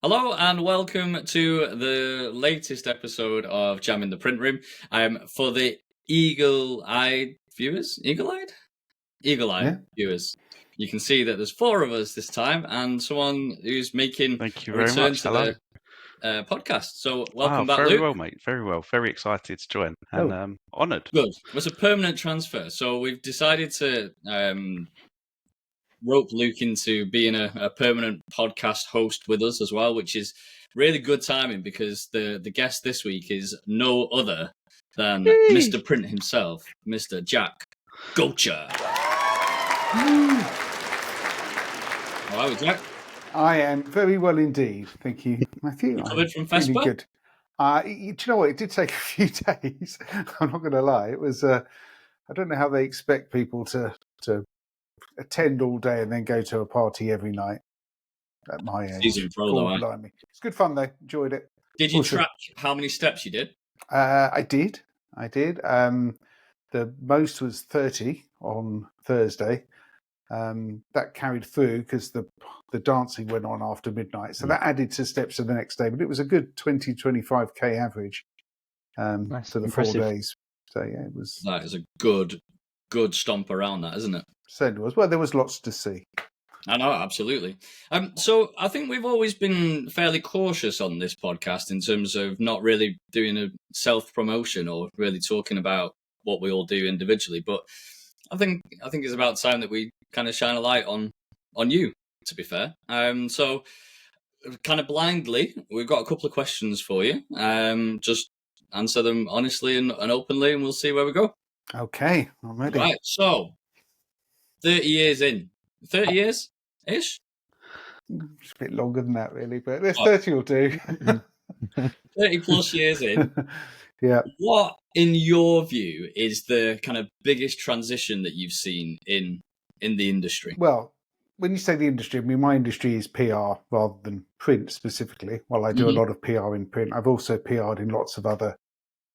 Hello and welcome to the latest episode of Jam in the Print Room. For the eagle-eyed viewers, Yeah. viewers, you can see that there's four of us this time, and someone who's making Thank you a very return much. to Hello. the podcast. So welcome back, Very Luke. well, mate. Very well. Very excited to join and honoured. Good. It was a permanent transfer, so we've decided to rope Luke into being a permanent podcast host with us as well, which is really good timing because the guest this week is no other than Mr. Print himself, Mr. Jack Gocher. How are we, Jack? I am very well indeed. Thank you, Matthew. Recovered from Feeling Vespa? good. Do you know what? It did take a few days. I'm not going to lie. It was. I don't know how they expect people to attend all day and then go to a party every night at my age. Season pro, though, eh? Blimey. It's good fun though. Enjoyed it. Did you Awesome. track how many steps you did? I did. The most was 30 on Thursday. That carried through because the dancing went on after midnight. So that added to steps for the next day. But it was a good 20-25K average for the impressive. 4 days. So, yeah, it was. That is a good stomp around that, isn't it? Said it was. Well, there was lots to see. I know, absolutely. So I think we've always been fairly cautious on this podcast in terms of not really doing a self-promotion or really talking about what we all do individually. But I think it's about time that we kind of shine a light on you, to be fair. So kind of blindly, we've got a couple of questions for you. Just answer them honestly and openly, and we'll see where we go. Okay, I'm ready. Right, so 30 years in. 30 years-ish? It's a bit longer than that, really, but there's 30 will do. 30 plus years in. Yeah. What, in your view, is the kind of biggest transition that you've seen in the industry? Well, when you say the industry, I mean, my industry is PR rather than print specifically. Well, I do a lot of PR in print. I've also PR'd in lots of other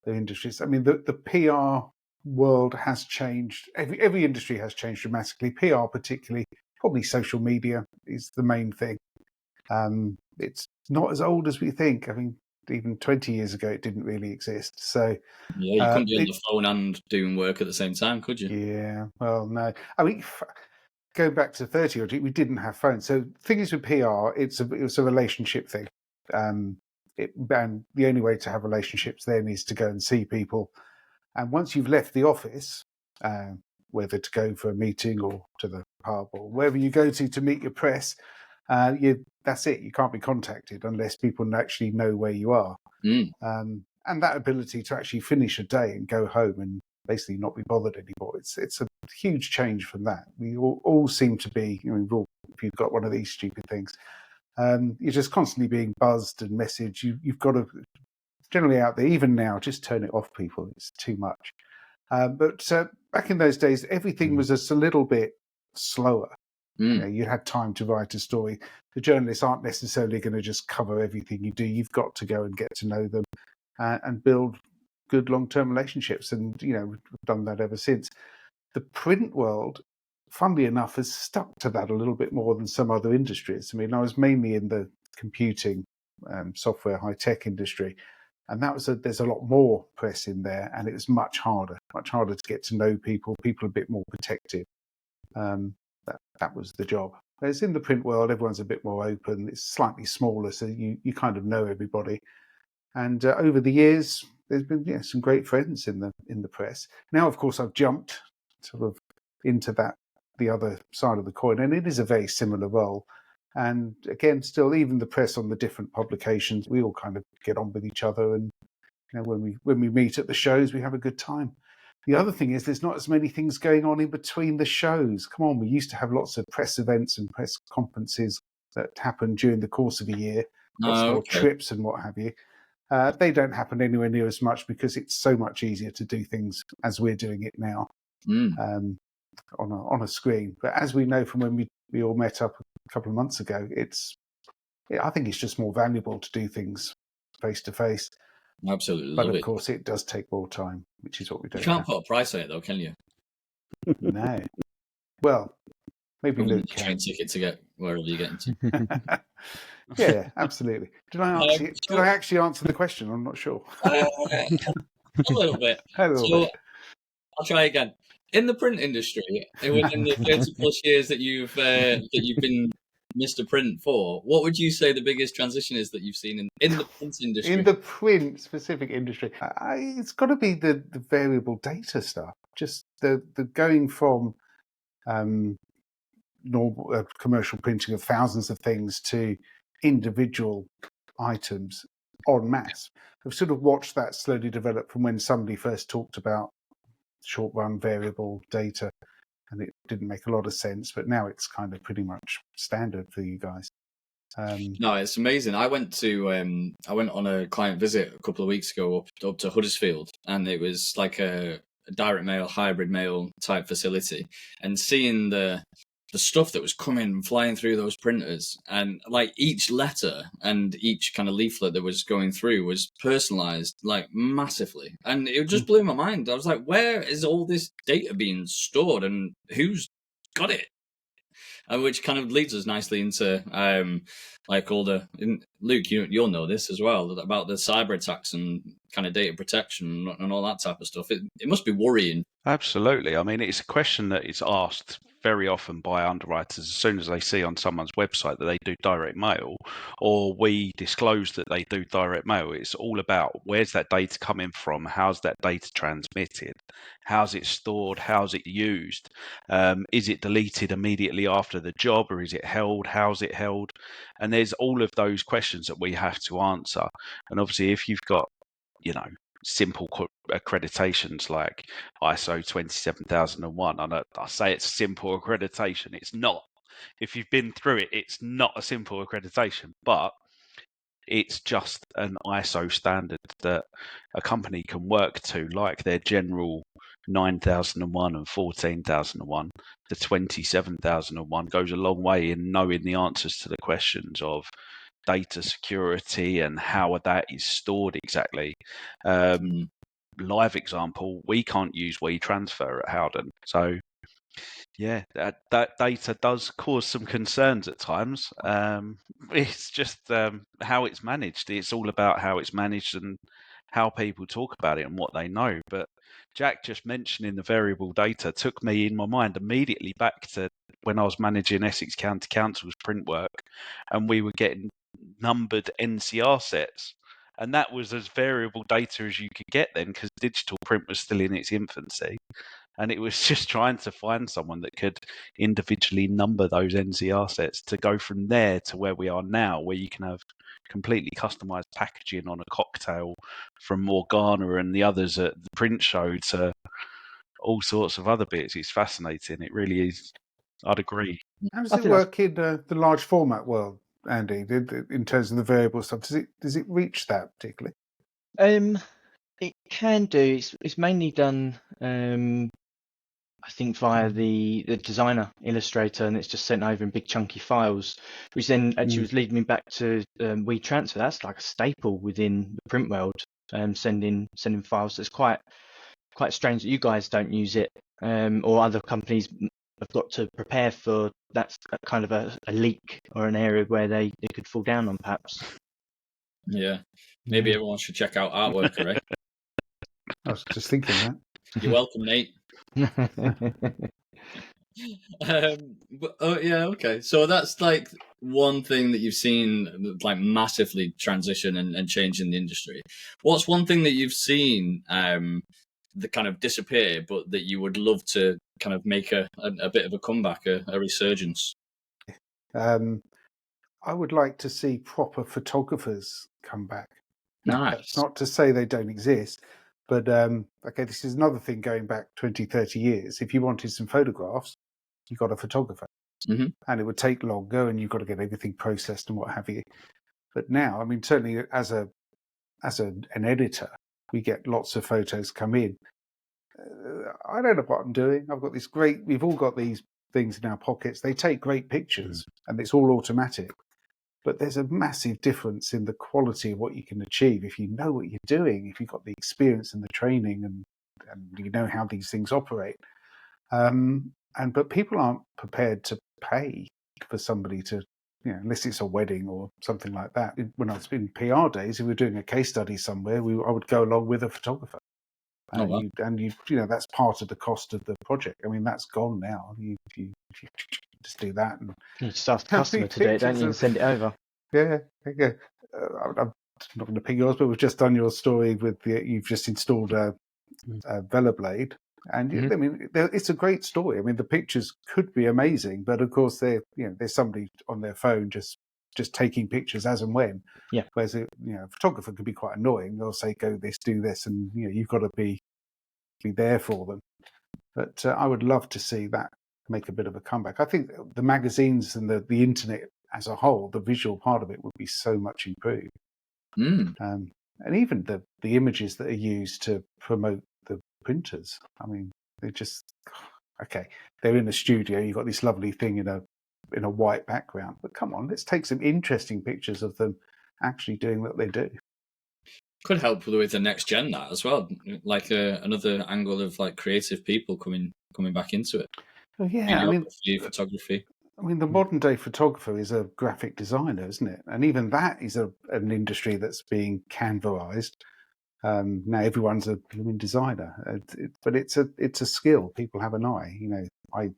industries. I mean, the PR world has changed. Every industry has changed dramatically. PR particularly, probably social media is the main thing. It's not as old as we think. I mean, even 20 years ago, it didn't really exist. So yeah, you couldn't be on the phone and doing work at the same time, could you? Yeah, well, no. I mean, going back to 30 odd, we didn't have phones. So the thing is with PR, it was a relationship thing. And the only way to have relationships then is to go and see people. And once you've left the office, whether to go for a meeting or to the pub or wherever you go to meet your press, that's it. You can't be contacted unless people actually know where you are. And that ability to actually finish a day and go home and basically not be bothered anymore, it's a huge change from that. We all seem to be, if you've got one of these stupid things, you're just constantly being buzzed and messaged. You've got to, generally out there, even now, just turn it off, people. It's too much. But back in those days, everything was just a little bit slower. You had time to write a story. The journalists aren't necessarily going to just cover everything you do. You've got to go and get to know them and build good long-term relationships. And, we've done that ever since. The print world, funnily enough, has stuck to that a little bit more than some other industries. I mean, I was mainly in the computing, software, high-tech industry. And there's a lot more press in there, and it was much harder to get to know people. People are a bit more protective. That was the job. Whereas in the print world, everyone's a bit more open. It's slightly smaller, so you kind of know everybody. And over the years, there's been some great friends in the press. Now, of course, I've jumped sort of into the other side of the coin, and it is a very similar role. And again, still, even the press on the different publications, we all kind of get on with each other. And when we meet at the shows, we have a good time. The other thing is there's not as many things going on in between the shows. Come on, we used to have lots of press events and press conferences that happened during the course of a year, lots more trips and what have you. They don't happen anywhere near as much because it's so much easier to do things as we're doing it now on a screen. But as we know from when we all met up a couple of months ago, I think it's just more valuable to do things face to face. Absolutely. But of course, it does take more time, which is what we don't. You can't put a price on it, though, can you? No. Well, maybe Luke can. Train ticket to get wherever you're getting to. Yeah, absolutely. Did So, I actually answer the question? I'm not sure. a little bit. A little So bit. I'll try again. In the print industry, within the 30 plus years that you've been Mr. Print for, what would you say the biggest transition is that you've seen in the print industry? In the print specific industry, it's got to be the variable data stuff. Just the going from normal commercial printing of thousands of things to individual items en masse. I've sort of watched that slowly develop from when somebody first talked about short run variable data, and it didn't make a lot of sense, but now it's kind of pretty much standard for you guys. No, it's amazing. I went on a client visit a couple of weeks ago up to Huddersfield, and it was like a direct mail, hybrid mail type facility, and seeing the stuff that was coming flying through those printers, and like each letter and each kind of leaflet that was going through was personalized like massively, and it just blew my mind. I was like, where is all this data being stored, and who's got it? Which kind of leads us nicely into like all the Luke, you'll know this as well about the cyber attacks and kind of data protection and all that type of stuff. It must be worrying. Absolutely. I mean, it's a question that is asked very often by underwriters as soon as they see on someone's website that they do direct mail, or we disclose that they do direct mail. It's all about where's that data coming from, how's that data transmitted, how's it stored, how's it used, is it deleted immediately after the job, or is it held, how's it held? And there's all of those questions that we have to answer. And obviously, if you've got, simple accreditations like ISO 27001. I say it's simple accreditation. It's not. If you've been through it, it's not a simple accreditation, but it's just an ISO standard that a company can work to, like their general 9001 and 14001. The 27001 goes a long way in knowing the answers to the questions of data security and how that is stored exactly. Live example, we can't use WeTransfer at Howden. So yeah, that data does cause some concerns at times. It's just how it's managed. It's all about how it's managed and how people talk about it and what they know. But Jack just mentioning the variable data took me in my mind immediately back to when I was managing Essex County Council's print work, and we were getting numbered NCR sets. And that was as variable data as you could get then, because digital print was still in its infancy. And it was just trying to find someone that could individually number those NCR sets to go from there to where we are now, where you can have completely customized packaging on a cocktail from Morgana and the others at the print show to all sorts of other bits. It's fascinating. It really is. I'd agree. How does it work in the large format world, Andy, in terms of the variable stuff? Does it reach that particularly? It can do. It's mainly done, I think, via the designer Illustrator, and it's just sent over in big chunky files, which then actually was leading me back to WeTransfer. That's like a staple within the print world, sending files. It's quite strange that you guys don't use it, or other companies have got to prepare for that's kind of a leak or an area where they could fall down on, perhaps. Yeah, maybe everyone should check out Artworker, right? I was just thinking that. You're welcome, Nate. Yeah, okay. So that's like one thing that you've seen like massively transition and change in the industry. What's one thing that you've seen that kind of disappear, but that you would love to kind of make a bit of a comeback, a resurgence? I would like to see proper photographers come back. Now, Nice. that's not to say they don't exist, but okay, this is another thing going back 20, 30 years. If you wanted some photographs, you got a photographer. Mm-hmm. And it would take longer, and you've got to get everything processed and what have you. But now, I mean, certainly as an editor, we get lots of photos come in. I don't know what I'm doing. We've all got these things in our pockets. They take great pictures, and it's all automatic. But there's a massive difference in the quality of what you can achieve if you know what you're doing, if you've got the experience and the training, and you know how these things operate. But people aren't prepared to pay for somebody to unless it's a wedding or something like that. When I was in PR days, if we were doing a case study somewhere, I would go along with a photographer. Oh, wow. That's part of the cost of the project. I mean, that's gone now. You just do that, and You just ask the customer to do it, don't you, and send it over. yeah. I'm not going to pick yours, but we've just done your story with you've just installed a Veloblade, and I mean, it's a great story. I mean, the pictures could be amazing, but of course, there's somebody on their phone just taking pictures as and when. Yeah. Whereas a photographer could be quite annoying. They'll say, "Go this, do this," and you've got to be there for them. But I would love to see that make a bit of a comeback. I think the magazines and the internet as a whole, the visual part of it would be so much improved. And even the images that are used to promote the printers. I mean, they're just okay. They're in a studio. You've got this lovely thing in a white background, but come on, let's take some interesting pictures of them actually doing what they do. Could help with the next gen that as well, like another angle of like creative people coming back into it. Oh, yeah, Photography. I mean, the modern day photographer is a graphic designer, isn't it? And even that is an industry that's being Canvaized. Now everyone's a designer, but it's a skill. People have an eye. I'm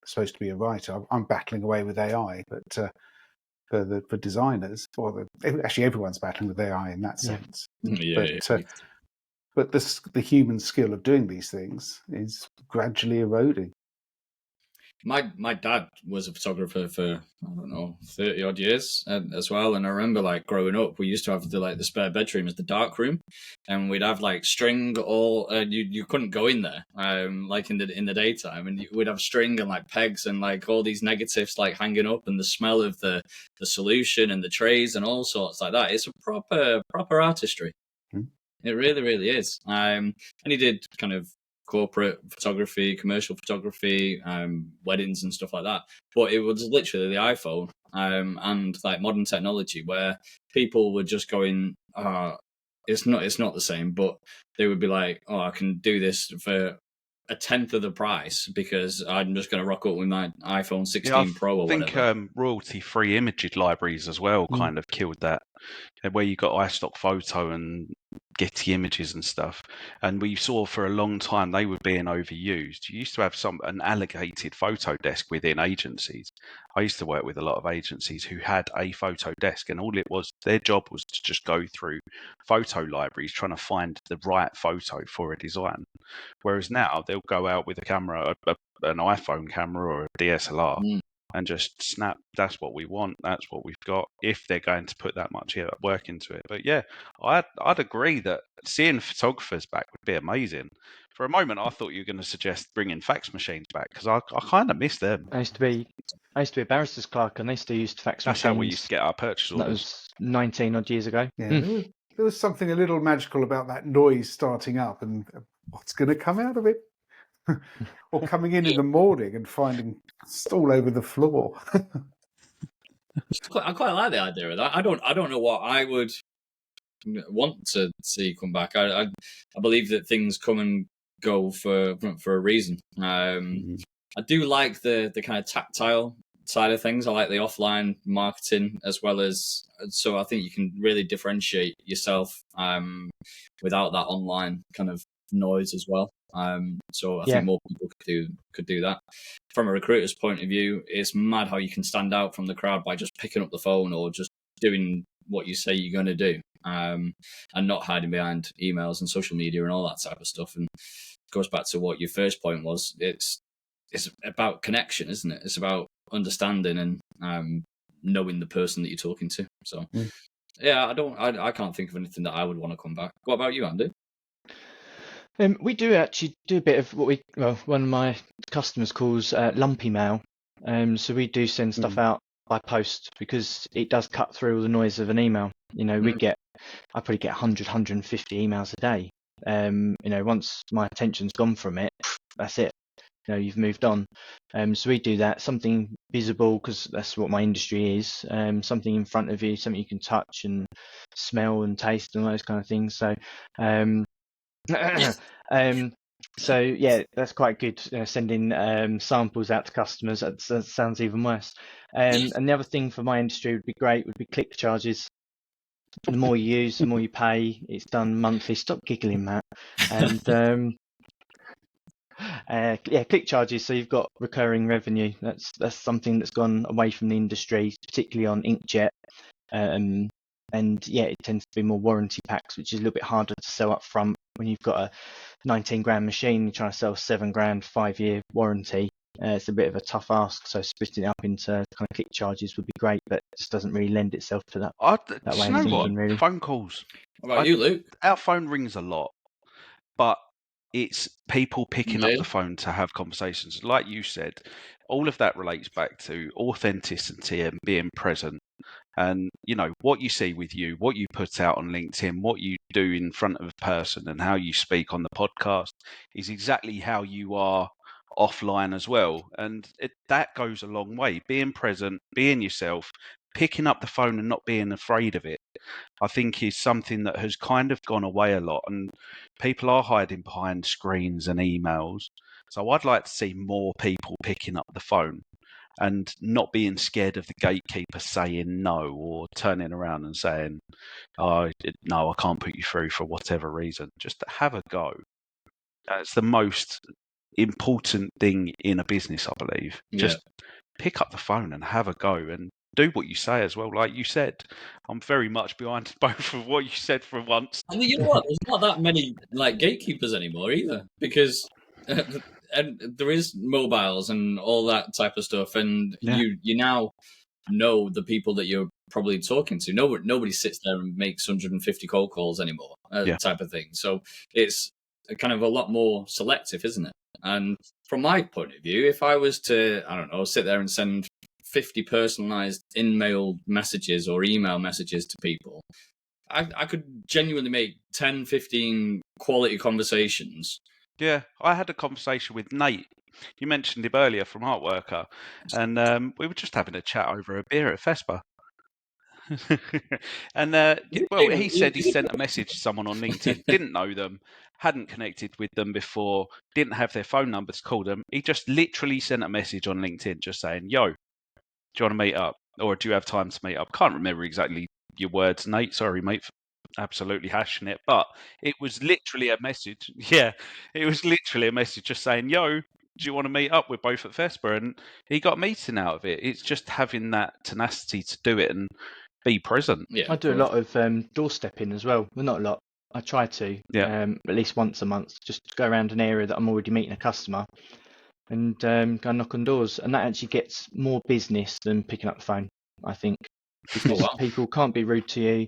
supposed to be a writer. I'm battling away with AI, but for designers, actually everyone's battling with AI in that sense. But the human skill of doing these things is gradually eroding. My dad was a photographer for 30 odd years as well, and I remember like growing up, we used to have the spare bedroom as the dark room, and we'd have like string all. You couldn't go in there like in the daytime, and we'd have string and like pegs and like all these negatives like hanging up, and the smell of the solution and the trays and all sorts like that. It's a proper artistry. It really, really is. And he did kind of corporate photography, commercial photography, weddings and stuff like that. But it was literally the iPhone and like modern technology where people were just going, it's not the same, but they would be like, oh, I can do this for a tenth of the price because I'm just going to rock up with my iPhone 16 Pro or whatever. I think royalty-free image libraries as well kind of killed that, where you got iStock Photo and Getty Images and stuff, and we saw for a long time they were being overused. You used to have an allocated photo desk within agencies. I used to work with a lot of agencies who had a photo desk, and all it was, their job was to just go through photo libraries trying to find the right photo for a design. Whereas now they'll go out with a camera, an iPhone camera or a DSLR, and just snap, that's what we want, that's what we've got, if they're going to put that much work into it. But yeah, I'd agree that seeing photographers back would be amazing. For a moment, I thought you were going to suggest bringing fax machines back, because I kind of miss them. I used to be a barrister's clerk, and they still used fax machines. That's how we used to get our purchase orders. That was 19 odd years ago. Yeah, there was something a little magical about that noise starting up and what's going to come out of it. Or coming in the morning and finding it's all over the floor. I quite like the idea of that. I don't know what I would want to see come back. I believe that things come and go for a reason. I do like the kind of tactile side of things. I like the offline marketing as well as, so I think you can really differentiate yourself without that online kind of noise as well. So I think more people could do that. From a recruiter's point of view, it's mad how you can stand out from the crowd by just picking up the phone or just doing what you say you're going to do, and not hiding behind emails and social media and all that type of stuff. And it goes back to what your first point was. It's about connection, isn't it? It's about understanding and knowing the person that you're talking to. So yeah, I can't think of anything that I would want to come back. What about you, Andy? We do actually do a bit of what one of my customers calls lumpy mail. So we do send stuff out by post because it does cut through all the noise of an email. I probably get 100, 150 emails a day. Once my attention's gone from it, that's it. You've moved on. So we do that, something visible, because that's what my industry is. Something in front of you, something you can touch and smell and taste and those kind of things. So So yeah, that's quite good. Sending samples out to customers. That sounds even worse. And the other thing for my industry would be great would be click charges. The more you use, the more you pay. It's done monthly. Stop giggling, Matt. And yeah, click charges. So you've got recurring revenue. That's something that's gone away from the industry, particularly on inkjet. And yeah, it tends to be more warranty packs, which is a little bit harder to sell up front when you've got a 19 grand machine. You're trying to sell 7 grand, 5-year warranty. It's a bit of a tough ask. So splitting it up into kind of click charges would be great, but it just doesn't really lend itself to that Do way you of know what? thinking, really. Phone calls. What about you, Luke? Our phone rings a lot, but it's people picking up Yeah. the phone to have conversations. Like you said, all of that relates back to authenticity and being present. And, you know, what you see with you, what you put out on LinkedIn, what you do in front of a person and how you speak on the podcast is exactly how you are offline as well. And that goes a long way. Being present, being yourself, picking up the phone and not being afraid of it, I think is something that has kind of gone away a lot. And people are hiding behind screens and emails. So I'd like to see more people picking up the phone and not being scared of the gatekeeper saying no or turning around and saying, oh, no, I can't put you through for whatever reason. Just have a go. That's the most important thing in a business, I believe. Yeah. Just pick up the phone and have a go and do what you say as well. Like you said, I'm very much behind both of what you said for once. And you know what? There's not that many like gatekeepers anymore either, because and there is mobiles and all that type of stuff, and Yeah. you now know the people that you're probably talking to. Nobody sits there and makes 150 cold calls anymore, Yeah. type of thing. So it's kind of a lot more selective, isn't it? And from my point of view, if I was to, I don't know, sit there and send 50 personalized in-mail messages or email messages to people, I could genuinely make 10, 15 quality conversations. Yeah, I had a conversation with Nate. You mentioned him earlier from Artworker, and we were just having a chat over a beer at Vespa. And well, he said he sent a message to someone on LinkedIn, didn't know them, hadn't connected with them before, didn't have their phone numbers to call them. He just literally sent a message on LinkedIn just saying, yo, do you want to meet up? Or do you have time to meet up? Can't remember exactly your words, Nate. Sorry, mate, for absolutely hashing it. But it was literally a message. Yeah, it was literally a message just saying, yo, do you want to meet up? We're both at Vespa. And he got a meeting out of it. It's just having that tenacity to do it and be present. Yeah, I do a lot of doorstepping as well. Well, not a lot. I try to, at least once a month, just go around an area that I'm already meeting a customer and go knock on doors. And that actually gets more business than picking up the phone, I think, because people can't be rude to you.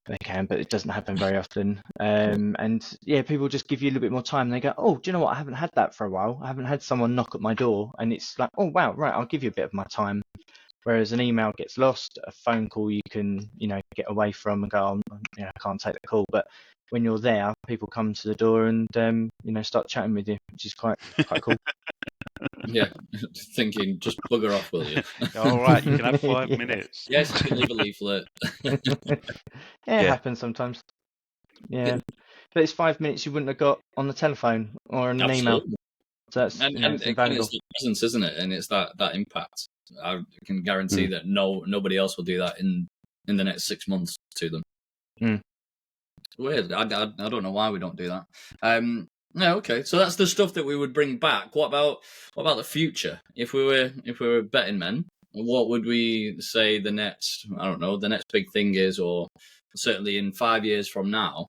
They can, but it doesn't happen very often. And yeah, people just give you a little bit more time. They go, oh, do you know what? I haven't had that for a while. I haven't had someone knock at my door. And it's like, oh, wow, right, I'll give you a bit of my time. Whereas an email gets lost, a phone call you can, get away from and go, I can't take the call. But when you're there, people come to the door and, start chatting with you, which is quite cool. Yeah, thinking, just bugger off, will you? All right, you can have 5 minutes. Yes, you can leave a leaflet. It happens sometimes. Yeah, but it's 5 minutes you wouldn't have got on the telephone or on an email. So that's and it's it's invaluable. the presence, isn't it? And it's that impact. I can guarantee that nobody else will do that in the next 6 months to them. It's weird. I don't know why we don't do that. No, okay. So that's the stuff that we would bring back. What about the future? If we were betting men, what would we say the next big thing is, or certainly in 5 years from now?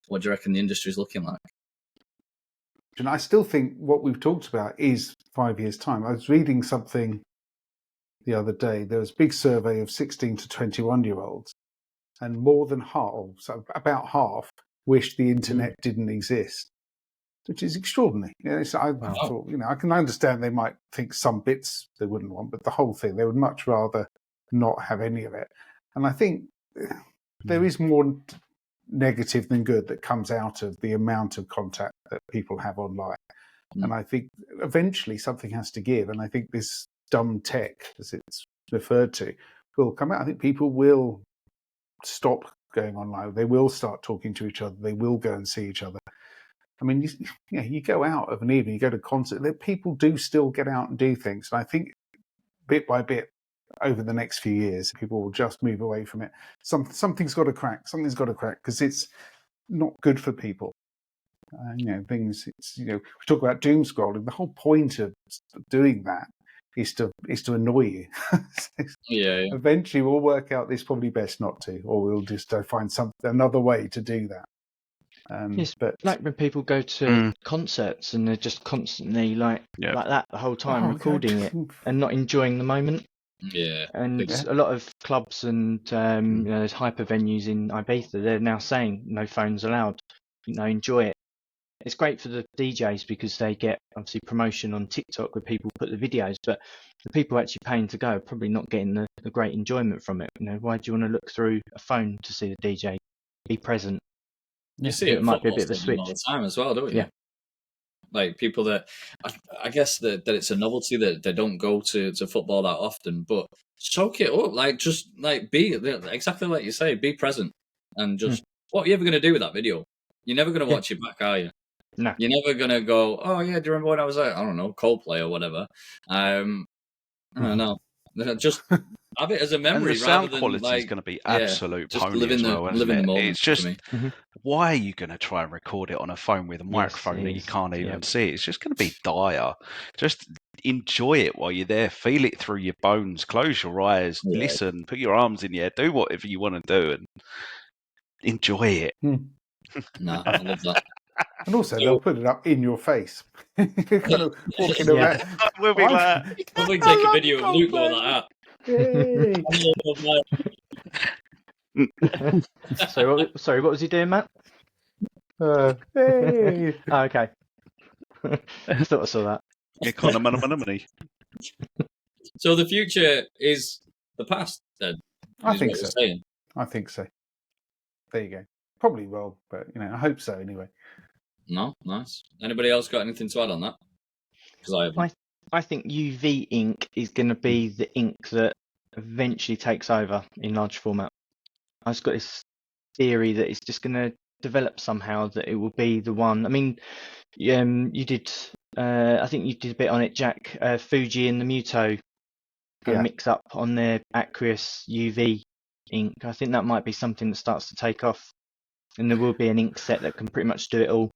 What do you reckon the industry's looking like? And I still think what we've talked about is 5 years' time. I was reading something the other day. There was a big survey of 16 to 21-year-olds, and more than half, so about half, wish the internet didn't exist, which is extraordinary. I thought, I can understand they might think some bits they wouldn't want, but the whole thing, they would much rather not have any of it. And I think there is more negative than good that comes out of the amount of contact that people have online. And I think eventually something has to give. And I think this dumb tech, as it's referred to, will come out. I think people will stop going online. They will start talking to each other. They will go and see each other. I mean, you go out of an evening, you go to a concert. People do still get out and do things, and I think bit by bit over the next few years, people will just move away from it. Something's got to crack. Something's got to crack because it's not good for people. Things. We talk about doom scrolling. The whole point of doing that is to annoy you. Yeah. Eventually, we'll work out it's probably best not to, or we'll just find another way to do that. Yes, but like when people go to concerts and they're just constantly like that the whole time, recording it and not enjoying the moment. Yeah. And a lot of clubs and there's hyper venues in Ibiza, they're now saying no phones allowed. Enjoy it. It's great for the DJs because they get obviously promotion on TikTok where people put the videos, but the people actually paying to go are probably not getting the great enjoyment from it. Why do you want to look through a phone to see the DJ? Be present. You see it might be a bit of a switch all the time as well, don't you? Yeah. Like people that I guess that it's a novelty that they don't go to football that often, but soak it up. Like just like be exactly like you say, be present and just what are you ever going to do with that video? You're never going to watch it back, are you? No. You're never going to go, oh yeah, do you remember when I was at, I don't know, Coldplay or whatever? I don't know. Just have it as a memory. And the sound rather quality than, is going to be absolute just pony living as well, isn't the it? moment. It's just, why are you going to try and record it on a phone with a microphone that you can't even see? It's just going to be dire. Just enjoy it while you're there. Feel it through your bones. Close your eyes. Listen. Put your arms in the air. Do whatever you want to do and enjoy it. No, I love that. And also, they'll put it up in your face. You're kind of walking around. We'll be like, probably take a video of Luke going like that. Sorry, what was he doing, Matt? Hey. Oh, okay. I thought I saw that. Economy. So the future is the past, then? I think so. I think so. There you go. Probably will, but I hope so anyway. No, nice. Anybody else got anything to add on that? Because I think UV ink is going to be the ink that eventually takes over in large format. I've just got this theory that it's just going to develop somehow that it will be the one. I mean, you did. I think you did a bit on it, Jack. Fuji and the Muto mix up on their aqueous UV ink. I think that might be something that starts to take off, and there will be an ink set that can pretty much do it all.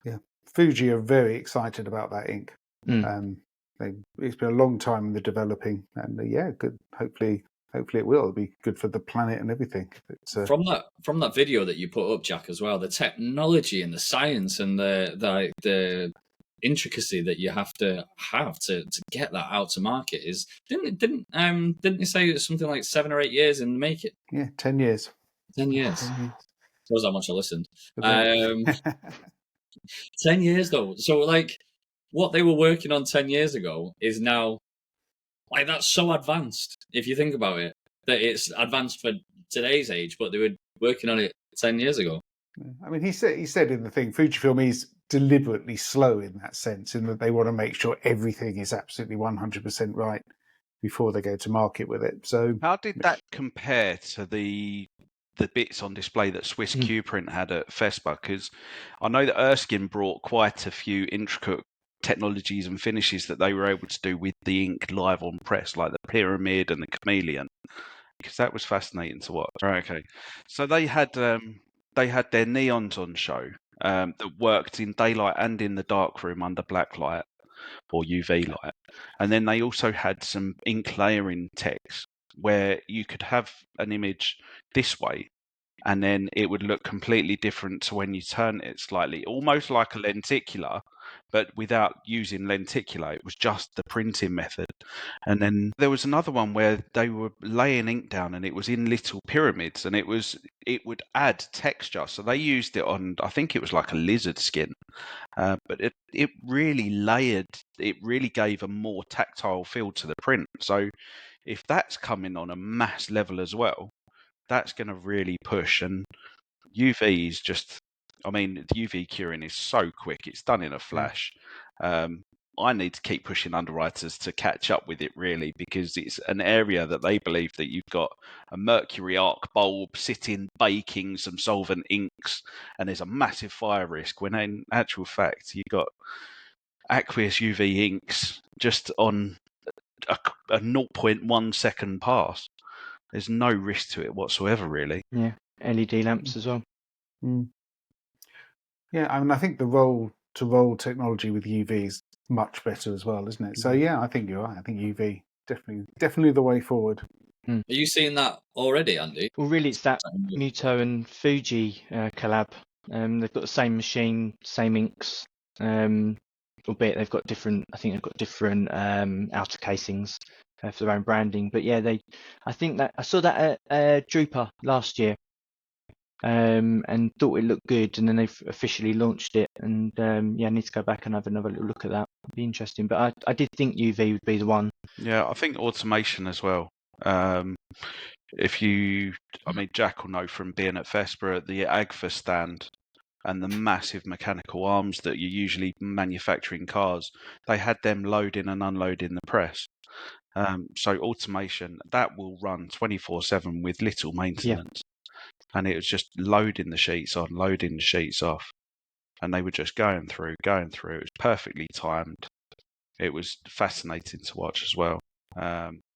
Yeah, Fuji are very excited about that ink. It's been a long time in the developing, and good. Hopefully it will. It'll be good for the planet and everything. From that video that you put up, Jack, as well, the technology and the science and the intricacy that you have to get that out to market is didn't you say it was something like 7 or 8 years in the making? Yeah, 10 years. 10 years. Shows how much I listened. 10 years though. So like what they were working on 10 years ago is now like that's so advanced if you think about it, that it's advanced for today's age, but they were working on it 10 years ago. I mean, he said in the thing, Fujifilm is deliberately slow in that sense, in that they want to make sure everything is absolutely 100% right before they go to market with it. So how did that compare to the bits on display that Swiss Qprint had at FESPA? Because I know that Erskine brought quite a few intricate technologies and finishes that they were able to do with the ink live on press, like the pyramid and the chameleon, because that was fascinating to watch. Right, okay, so they had their neons on show that worked in daylight and in the dark room under black light or UV light, and then they also had some ink layering text where you could have an image this way and then it would look completely different to when you turn it slightly, almost like a lenticular, but without using lenticular. It was just the printing method. And then there was another one where they were laying ink down and it was in little pyramids, and it would add texture. So they used it on, I think it was like a lizard skin, but it really layered, it really gave a more tactile feel to the print. So if that's coming on a mass level as well, that's going to really push. And UV is just, I mean, the UV curing is so quick. It's done in a flash. I need to keep pushing underwriters to catch up with it, really, because it's an area that they believe that you've got a mercury arc bulb sitting baking some solvent inks, and there's a massive fire risk, when in actual fact you've got aqueous UV inks just on a 0.1 second pass. There's no risk to it whatsoever, really. Yeah, LED lamps as well. Mm. Yeah, I mean, I think the roll-to-roll technology with UV is much better as well, isn't it? So yeah, I think you're right. I think UV definitely the way forward. Are you seeing that already, Andy? Well, really, it's that Muto and Fuji collab. They've got the same machine, same inks, albeit they've got different. I think they've got different outer casings for their own branding. But yeah, I think that I saw that at Drupal last year, and thought it looked good, and then they've officially launched it. And yeah, I need to go back and have another little look at that. It'd be interesting. But I did think UV would be the one. Yeah, I think automation as well. I mean, Jack will know from being at Vespa at the Agfa stand and the massive mechanical arms that you usually manufacture in cars. They had them loading and unloading the press. So automation, that will run 24/7 with little maintenance. And it was just loading the sheets on, loading the sheets off. And they were just going through. It was perfectly timed. It was fascinating to watch as well.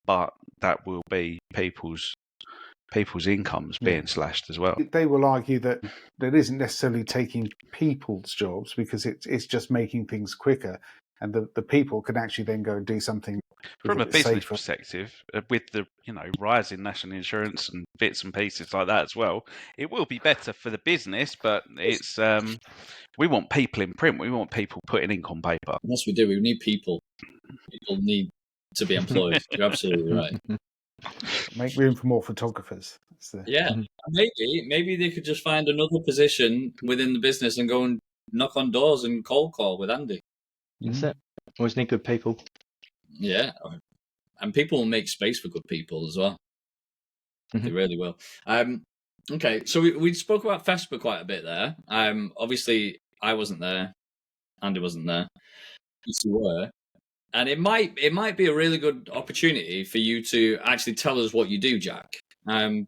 But that will be people's incomes being slashed as well. They will argue that it isn't necessarily taking people's jobs, because it's just making things quicker, and the people can actually then go and do something From a business safer. perspective, with the rise in national insurance and bits and pieces like that as well, it will be better for the business. But it's we want people in print. We want people putting ink on paper. Yes, we do. We need people. People need to be employed. You're absolutely right. Make room for more photographers. Yeah, maybe they could just find another position within the business and go and knock on doors and cold call with Andy. That's it. Always need good people. Yeah, and people will make space for good people as well. They really will. Okay, so we spoke about Vespa quite a bit there. Obviously, I wasn't there. Andy wasn't there. Yes, you were. And it might be a really good opportunity for you to actually tell us what you do, Jack,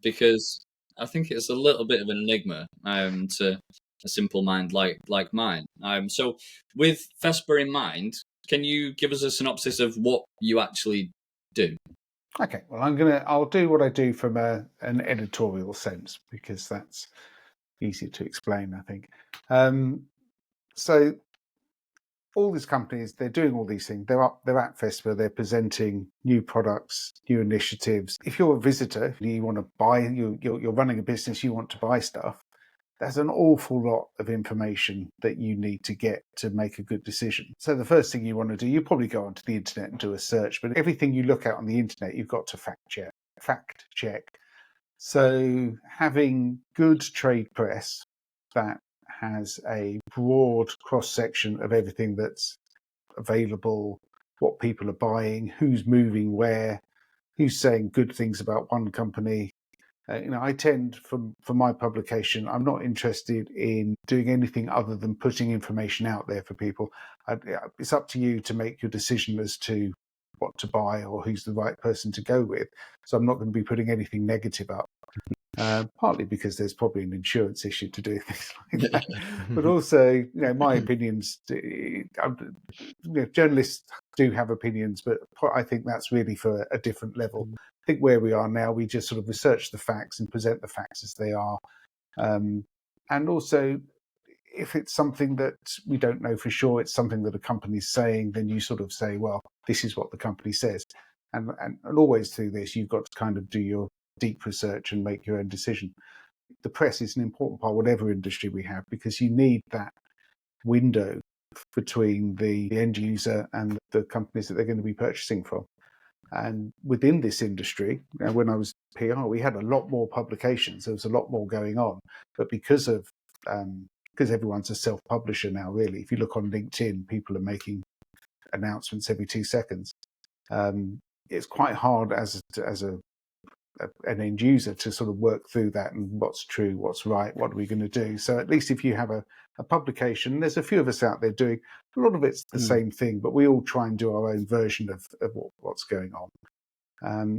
because I think it's a little bit of an enigma to a simple mind like mine. So with Vespa in mind, can you give us a synopsis of what you actually do? Okay, well, I'll do what I do from an editorial sense, because that's easier to explain, I think. So all these companies, they're doing all these things. They're at Vespa, they're presenting new products, new initiatives. If you're a visitor, you want to buy, you're running a business, you want to buy stuff, there's an awful lot of information that you need to get to make a good decision. So the first thing you want to do, you probably go onto the internet and do a search, but everything you look at on the internet, you've got to fact check. So having good trade press that has a broad cross-section of everything that's available, what people are buying, who's moving where, who's saying good things about one company. I tend, for my publication, I'm not interested in doing anything other than putting information out there for people. It's up to you to make your decision as to what to buy or who's the right person to go with. So I'm not going to be putting anything negative up. Partly because there's probably an insurance issue to do things like that, but also, my opinions. Journalists do have opinions, but I think that's really for a different level. I think where we are now, we just sort of research the facts and present the facts as they are, and also, if it's something that we don't know for sure, it's something that a company's saying, then you sort of say, well, this is what the company says, and always through this, you've got to kind of do your deep research and make your own decision. The press is an important part, whatever industry we have, because you need that window between the end user and the companies that they're going to be purchasing from. And within this industry, when I was PR, we had a lot more publications. There was a lot more going on. But because everyone's a self-publisher now, really, if you look on LinkedIn, people are making announcements every 2 seconds. It's quite hard as an end user to sort of work through that and what's true, what's right, what are we going to do. So at least if you have a a publication. There's a few of us out there doing a lot of it's the Mm. same thing, but we all try and do our own version of what's going on.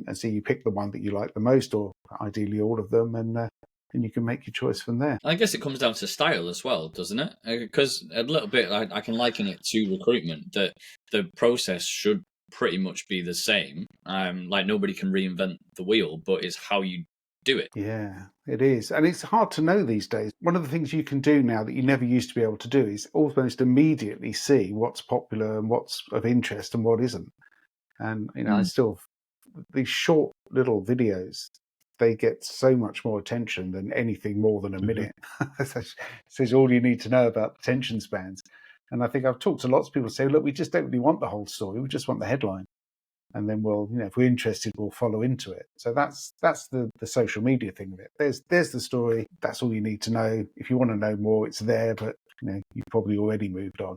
And so you pick the one that you like the most, or ideally all of them, and you can make your choice from there. I guess it comes down to style as well, doesn't it? Because a little bit, I can liken it to recruitment, that the process should pretty much be the same. Like nobody can reinvent the wheel, but it's how you do it. Yeah, it is. And it's hard to know these days. One of the things you can do now that you never used to be able to do is almost immediately see what's popular and what's of interest and what isn't. And, I still, these short little videos, they get so much more attention than anything more than a minute. Says all you need to know about attention spans. And I think I've talked to lots of people who say, look, we just don't really want the whole story. We just want the headline. And then we'll, if we're interested, we'll follow into it. So that's the social media thing of it. There's the story. That's all you need to know. If you want to know more, it's there, but you've probably already moved on.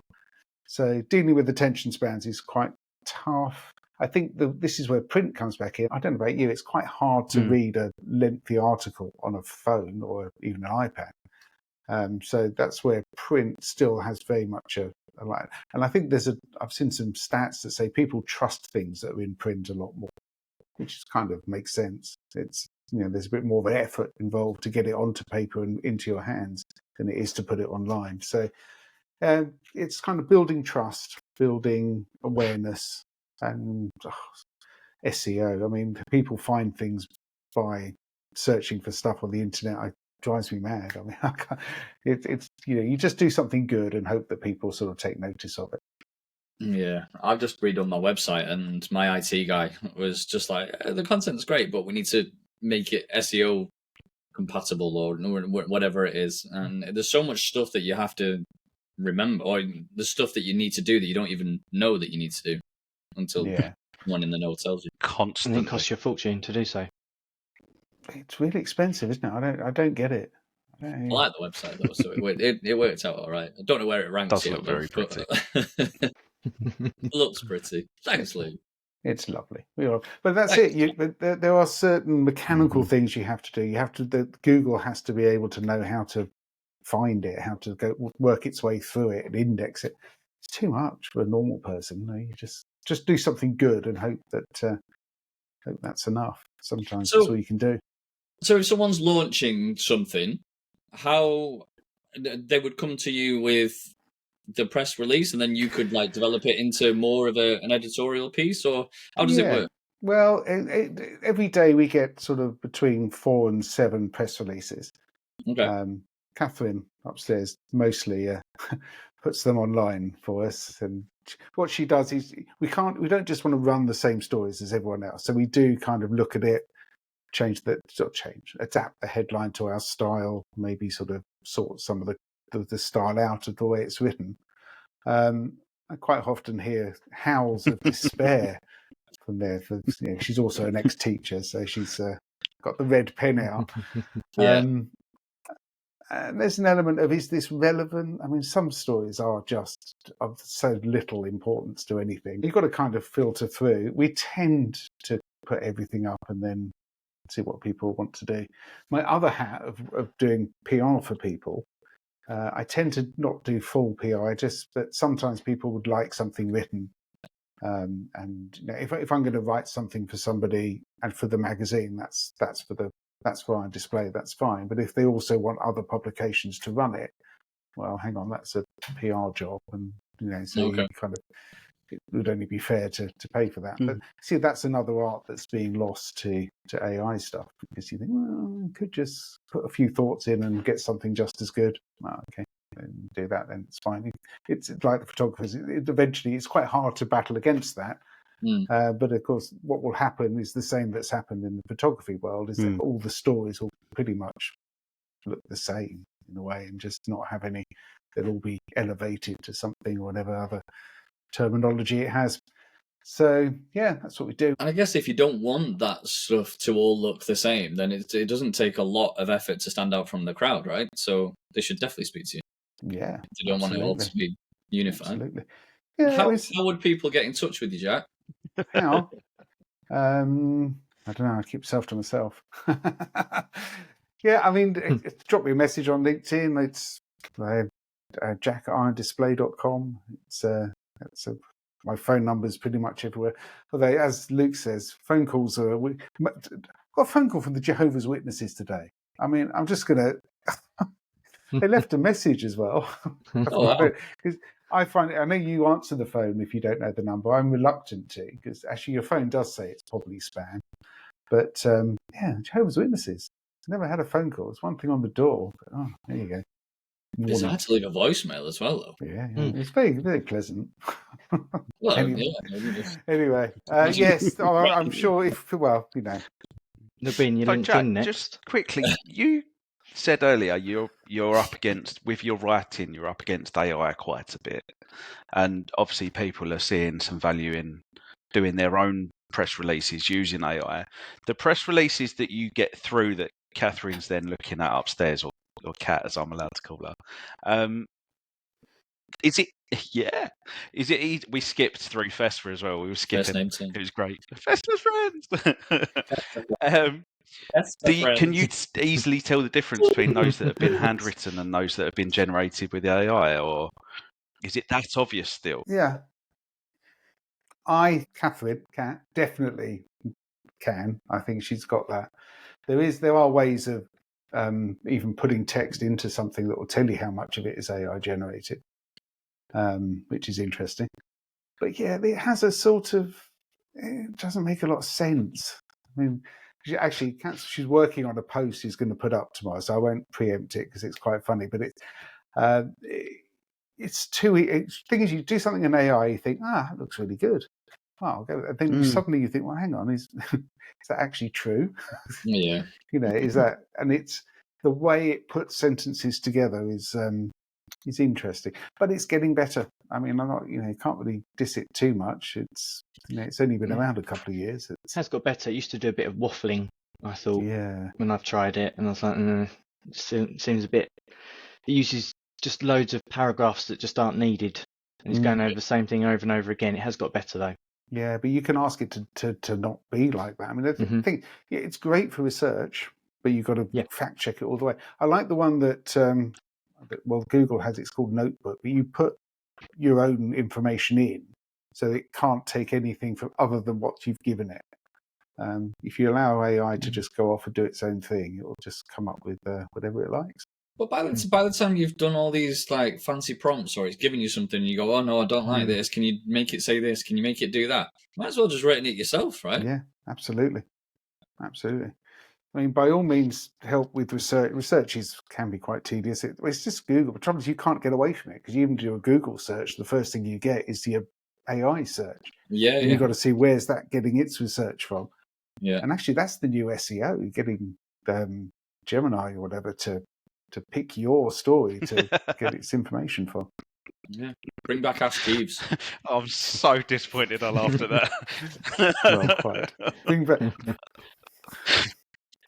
So dealing with attention spans is quite tough. I think this is where print comes back in. I don't know about you. It's quite hard to read a lengthy article on a phone or even an iPad. So that's where print still has very much a line. And I think I've seen some stats that say people trust things that are in print a lot more, which kind of makes sense. It's, there's a bit more of an effort involved to get it onto paper and into your hands than it is to put it online. So it's kind of building trust, building awareness, and SEO. I mean, people find things by searching for stuff on the internet. It drives me mad. I mean, it's you just do something good and hope that people sort of take notice of it. Yeah, I've just redone my website, and my IT guy was just like, the content's great, but we need to make it SEO compatible or whatever it is. And there's so much stuff that you have to remember, or the stuff that you need to do that you don't even know that you need to do until someone in the know tells you. Constantly. And it costs you a fortune to do so. It's really expensive, isn't it? I don't get it. I like the website though, so it worked out all right. I don't know where it ranks. Does yet, look very pretty. It looks pretty. Thanks, Lou. It's lovely. But that's it. There are certain mechanical things you have to do. Google has to be able to know how to find it, how to go work its way through it and index it. It's too much for a normal person. You just do something good and hope that's enough. Sometimes that's all you can do. So if someone's launching something, how they would come to you with the press release, and then you could develop it into more of an editorial piece, or how does it work? Well, every day we get sort of between 4 and 7 press releases. Okay. Catherine upstairs mostly puts them online for us, and what she does is we don't just want to run the same stories as everyone else, so we do kind of look at it, adapt the headline to our style, maybe sort of sort some of the style out of the way it's written. I quite often hear howls of despair from there. She's also an ex-teacher, so she's got the red pen out. And there's an element of, is this relevant? I mean, some stories are just of so little importance to anything. You've got to kind of filter through. We tend to put everything up and then see what people want to do. My other hat of doing PR for people, I tend to not do full PR. That sometimes people would like something written. And if I'm going to write something for somebody and for the magazine, that's for our display, that's fine. But if they also want other publications to run it, well, hang on, that's a PR job, and so you kind of, it would only be fair to pay for that. But see, that's another art that's being lost to AI stuff, because you think, well, I could just put a few thoughts in and get something just as good. Well, okay, and do that, then it's fine. It's like the photographers. Eventually, it's quite hard to battle against that. But of course, what will happen is the same that's happened in the photography world, is that all the stories will pretty much look the same in a way, and just not have any. They'll all be elevated to something or whatever other terminology it has. So yeah, that's what we do. And I guess if you don't want that stuff to all look the same, then it doesn't take a lot of effort to stand out from the crowd, right? So they should definitely speak to you. Yeah, if you don't want it all to be unified. Absolutely. Yeah, how would people get in touch with you, Jack? How? I don't know. I keep myself to myself. Yeah, I mean, drop me a message on LinkedIn. jack@irondisplay.com. My phone number is pretty much everywhere. Although, as Luke says, phone calls are. Got a phone call from the Jehovah's Witnesses today. I mean, I'm just going to. They left a message as well. Oh, wow. Because I find I know you answer the phone if you don't know the number. I'm reluctant to, because actually your phone does say it's probably spam. But Jehovah's Witnesses. Never had a phone call. It's one thing on the door. But, there you go. It's hard to leave a voicemail as well, though. Yeah. It's very, very pleasant. Well, Anyway. yeah. Anyway, yes, I'm sure there'll be in your So, LinkedIn Jack, next. just quickly, you said earlier you're up against, with your writing, you're up against AI quite a bit, and obviously people are seeing some value in doing their own press releases using AI. The press releases that you get through that Catherine's then looking at upstairs, or Cat as I'm allowed to call her, is it? Yeah, is it? We skipped through Fespa as well. We were skipping. First name team. It was great. Fespa's friends. Can you easily tell the difference between those that have been handwritten and those that have been generated with AI, or is it that obvious still? Yeah. Catherine, Cat, definitely can. I think she's got that. There are ways of even putting text into something that will tell you how much of it is AI generated, which is interesting. But yeah, it has a sort of, it doesn't make a lot of sense. I mean, actually, she's working on a post she's going to put up tomorrow, so I won't preempt it because it's quite funny. But it's the thing is, you do something in AI, you think, that looks really good. Oh, and then suddenly you think, well, hang on, is that actually true? Yeah. Is that, and it's the way it puts sentences together is interesting, but it's getting better. I mean, I'm not, you can't really diss it too much. It's only been around a couple of years. It has got better. It used to do a bit of waffling, I thought, Yeah. when I've tried it, and I was like, it seems a bit. It uses just loads of paragraphs that just aren't needed, and it's going over the same thing over and over again. It has got better though. Yeah, but you can ask it to not be like that. I mean, the thing, it's great for research, but you've got to fact check it all the way. I like the one that, Google has. It's called Notebook, but you put your own information in, so it can't take anything from other than what you've given it. If you allow AI to just go off and do its own thing, it will just come up with whatever it likes. But by the time you've done all these like fancy prompts, or it's giving you something, you go, oh no, I don't like this. Can you make it say this? Can you make it do that? Might as well just written it yourself, right? Yeah, absolutely. I mean, by all means, help with research. Research can be quite tedious. It's just Google. The trouble is, you can't get away from it, because you even do a Google search, the first thing you get is your AI search. Yeah, and you've got to see where's that getting its research from. Yeah, and actually, that's the new SEO. Getting Gemini or whatever to pick your story to get its information from. Yeah, bring back Ask Jeeves. I'm so disappointed I laughed at that. Well, quite. Bring back.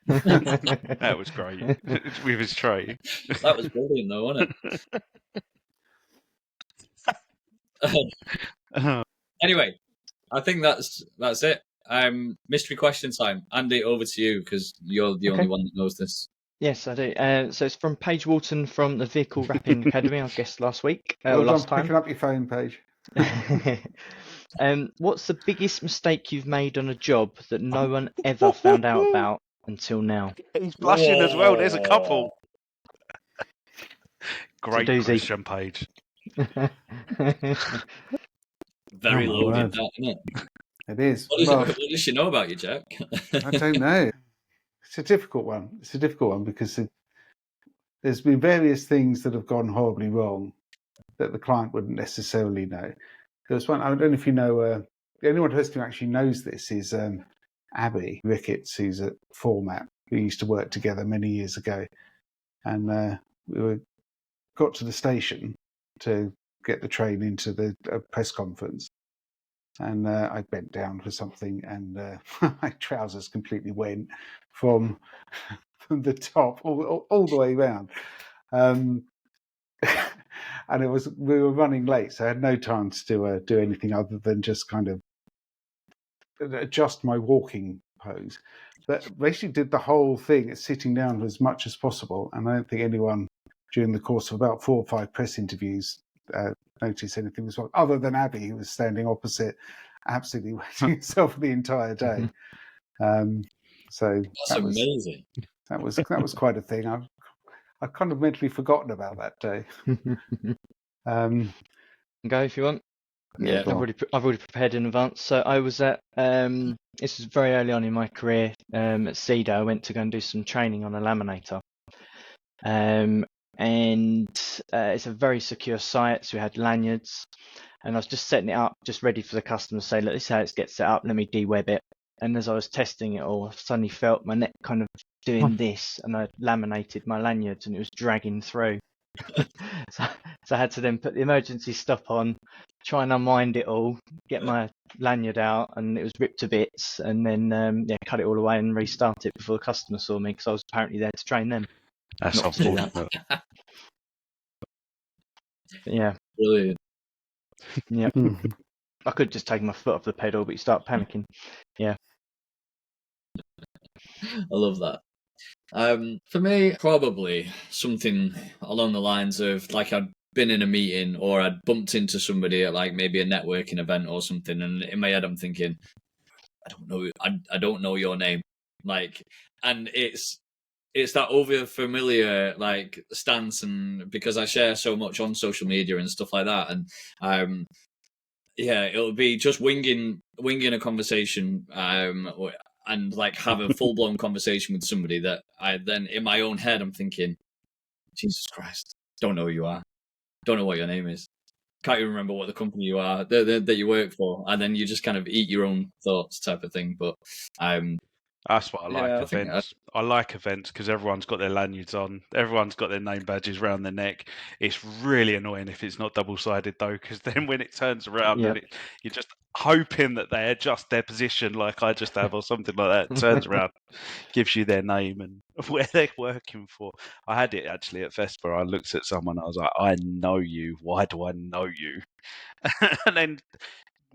That was great. With his tray. That was brilliant, though, wasn't it? Anyway, I think that's it. Mystery question time. Andy, over to you, because you're the only one that knows this. Yes, I do. So it's from Paige Walton from the Vehicle Wrapping Academy, I guessed last week. Well last done time. picking up your phone, Paige. What's the biggest mistake you've made on a job that no one ever found out about until now? He's blushing as well. There's a couple. Great question, Paige. Very loaded, that, isn't it? It is. What does she know about you, Jack? I don't know. It's a difficult one. Because there's been various things that have gone horribly wrong that the client wouldn't necessarily know. There's one, I don't know if you know, the only one who actually knows this is Abby Ricketts, who's at Format. We used to work together many years ago. And we got to the station to get the train into the press conference. And I bent down for something, and my trousers completely went from the top all the way around. And we were running late, so I had no time to do anything other than just kind of adjust my walking pose. But basically did the whole thing sitting down as much as possible, and I don't think anyone during the course of about 4 or 5 press interviews, notice anything was wrong, other than Abby, who was standing opposite, absolutely wetting herself the entire day. So That's amazing. That was quite a thing. I've kind of mentally forgotten about that day. Go if you want. Yeah. I've already prepared in advance. So I was at this was very early on in my career at CEDA. I went to go and do some training on a laminator. And it's a very secure site, so we had lanyards, and I was just setting it up, just ready for the customer to say, look, this is how it gets set up, let me de-web it. And as I was testing it all, I suddenly felt my neck kind of doing this, and I laminated my lanyards and it was dragging through. So I had to then put the emergency stop on, try and unwind it all, get my lanyard out, and it was ripped to bits, and then cut it all away and restart it before the customer saw me, because I was apparently there to train them. That's Not to do that. unfortunate. Yeah, Brilliant. yeah. I could just take my foot off the pedal, but you start panicking. Yeah. I love that. For me, probably something along the lines of like I'd been in a meeting or I'd bumped into somebody at like maybe a networking event or something, and in my head I'm thinking, I don't know your name, like, and it's that over familiar like stance, and because I share so much on social media and stuff like that, and it'll be just winging a conversation, and like have a full blown conversation with somebody that I then in my own head I'm thinking, Jesus Christ, don't know who you are, don't know what your name is, can't even remember what the company you are that you work for, and then you just kind of eat your own thoughts type of thing. But That's what I like I think events. I like events because everyone's got their lanyards on. Everyone's got their name badges around their neck. It's really annoying if it's not double-sided though, because then when it turns around, Yeah. and you're just hoping that they adjust their position like I just have or something like that. Turns around, gives you their name and where they're working for. I had it actually at Vespa. I looked at someone. I was like, I know you. Why do I know you? And then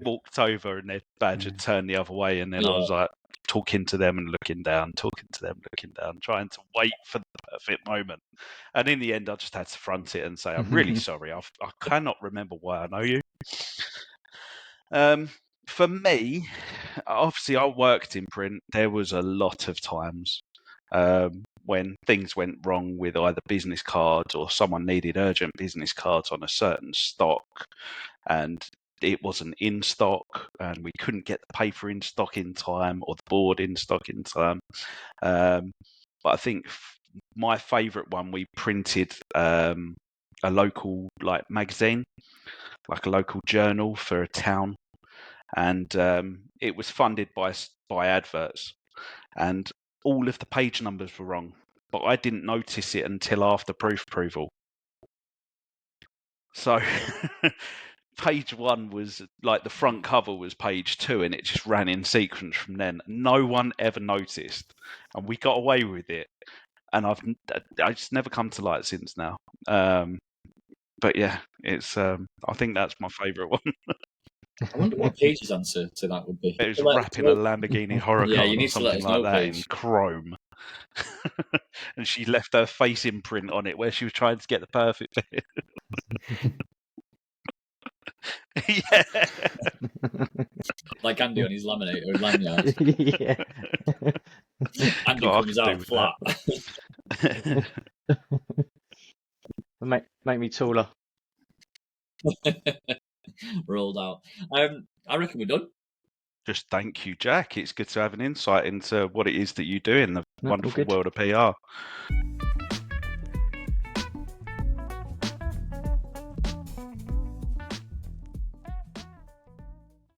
walked over and their badge had turned the other way, and then I was like talking to them and looking down, trying to wait for the perfect moment. And in the end, I just had to front it and say, I'm really sorry. I cannot remember why I know you. For me, obviously, I worked in print. There was a lot of times when things went wrong with either business cards or someone needed urgent business cards on a certain stock, and it wasn't in stock, and we couldn't get the paper in stock in time or the board in stock in time. But I think my favourite one, we printed a local like magazine, like a local journal for a town, and it was funded by adverts, and all of the page numbers were wrong, but I didn't notice it until after proof approval. So page 1 was like the front cover was page 2, and it just ran in sequence from then. No one ever noticed, and we got away with it. And I just never come to light since now. But yeah, it's I think that's my favourite one. I wonder what Paige's answer to that would be. It was wrapping a Lamborghini Huracan you need or to let something us like know, that in Paige. chrome. And she left her face imprint on it where she was trying to get the perfect fit. Yeah. Like Andy on his laminate or lanyard. Yeah. Andy God, I comes could do out with flat. Make me taller. Rolled out. I reckon we're done. Just thank you, Jack. It's good to have an insight into what it is that you do in the No, all wonderful good. world of PR.